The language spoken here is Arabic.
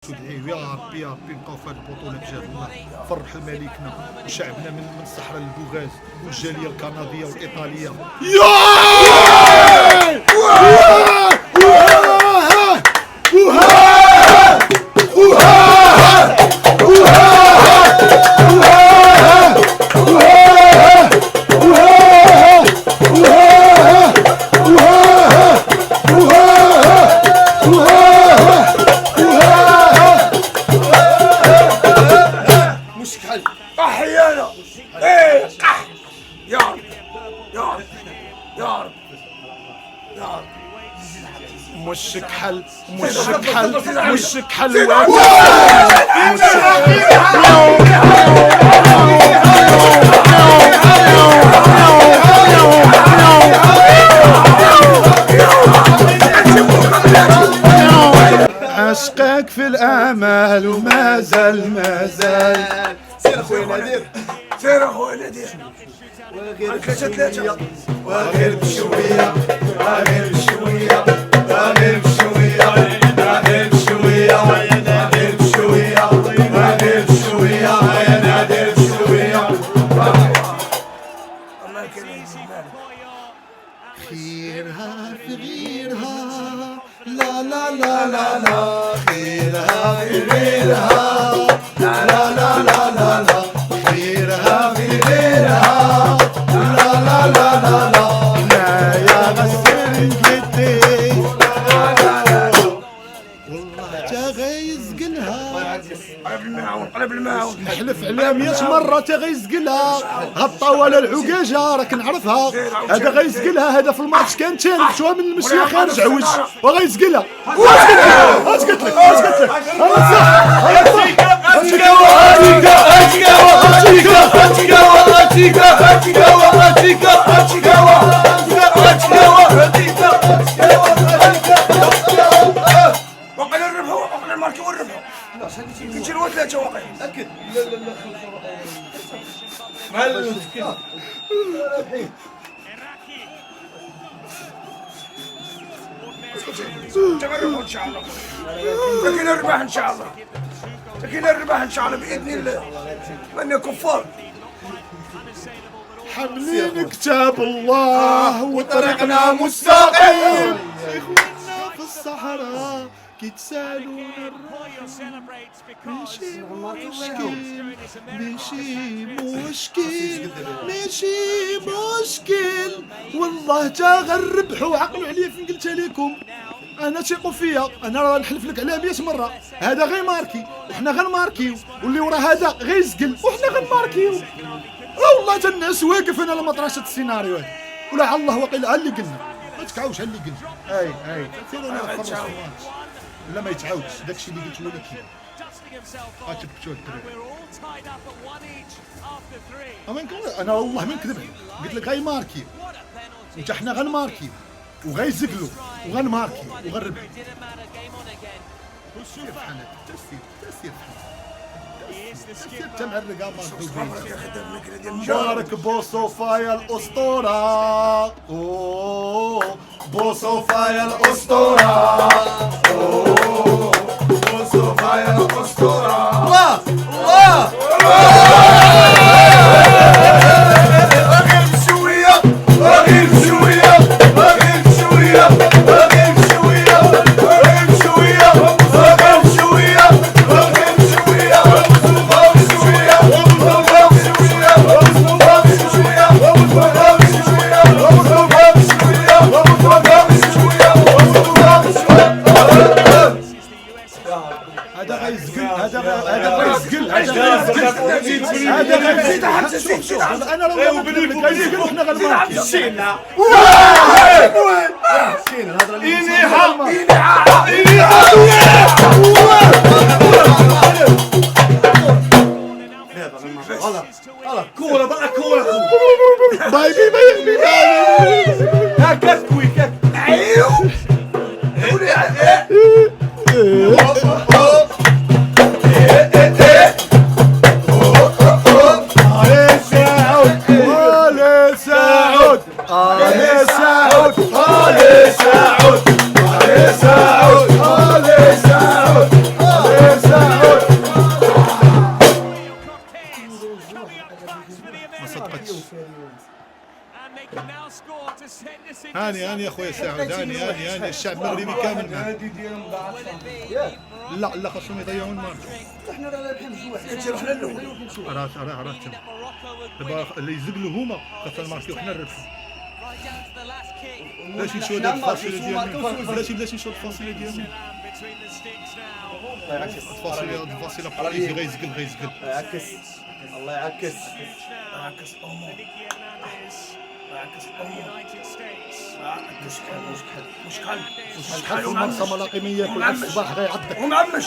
تدعيه يا ربي يا ربي نبقاو في هذه البطوله بجاه الله، فرح ملكنا وشعبنا من الصحراء للبوغاز والجاليه الكنديه والايطاليه. احيانا ايه قح يا رب يا رب يا رب يا رب مشك حل مشك حل مشك حل عشقك في الامال وما زال ما زال. سير اخويا نادر سير اخويا نادر وغير بشويه وغير بشويه وغير بشويه وغير بشويه وغير بشويه وغير بشويه يا نادر بشويه. الله يكرمك خيرها في غيرها لا لا لا لا لا، خيرها في غيرها لا لا لا لا لا، خيرها في غيرها لا لا لا لا لا. لا يا غسل قلتي والله تا غيزقلها قلب الماعون قلب الماعون نحلف عليها 100 مرة تا غيزقلها. هالطاولة العكاجة راك نعرفها، هذا غيزقلها، هذا في الماتش كان ثالث شويه من المشيه خارج عوج وغيزقلها. اش قلت لك اش قلت لك وقيل الربح وقيل الماركي والربح كنتي الواد ثلاثة وقيل اكد تقربوا ان شاء الله، لكن الربح ان شاء الله، لكن الربح ان شاء الله باذن الله من كفار حاملين كتاب الله وطريقنا مستقيم. اخواننا في الصحراء كيتسالون ماشي مشكل ماشي مشكل ماشي مشكل والله تا غنربحوا. عقلوا عليا فين قلتها لكم، انا ثقوا فيا، انا راه نحلف لك عليها 100 مره. هذا غير ماركي وحنا غنماركيو، واللي ورا هذا غيزقل وحنا غنماركيو. والله تنعس واقف انا لمطرشه السيناريو هذا، ولا الله وقيل اللي قلنا ما تكعوش اللي قلنا. اي لا ما يتعاودش داكشي اللي قلت ولكن غتبتوا الدراري. انا والله ما نكذب عليك، قلت لك غيماركي وتا حنا غنماركي وغيزقلوا وغنماركي وغنربحوا. تسير بحال هكا تسير تسير تمعرقه مبارك بوصوفايا الاسطوره. اوه بوصوفايا الاسطوره. اوه بوصوفايا الاسطوره. الله الله غير بشويه غير بشويه غير بشويه غير بشويه غير بشويه غير بشويه غير بشويه هذا غيزقل هذا غيزقل هذا غيزقل. شوف انا لو غيزقل وحنا غنماركي شينا كورة بقى كورة باي هكا كويك ايوه سعود هاني يا خويا سعود، هاني الشعب المغربي كامل معاك. النادي ديالهم ضاعت ياك لا خاصهم يضيعوا المارك. احنا راه رابحين بجوج كنتي رحنا الاول راه دابا اللي يزقلوا هما خاصنا نماركيو حنا نربحوا. بلاتي نشوف هاد الفاصله ديالنا، بلاتي نشوف الفاصله ديالنا، الله يعكس الفاصله بوليسي غيزقل يعكس الله يعكس عكس امو عكس امو مشكل شحال في المنصه ملاقي 100 كل الصباح غيعضك. ومعمش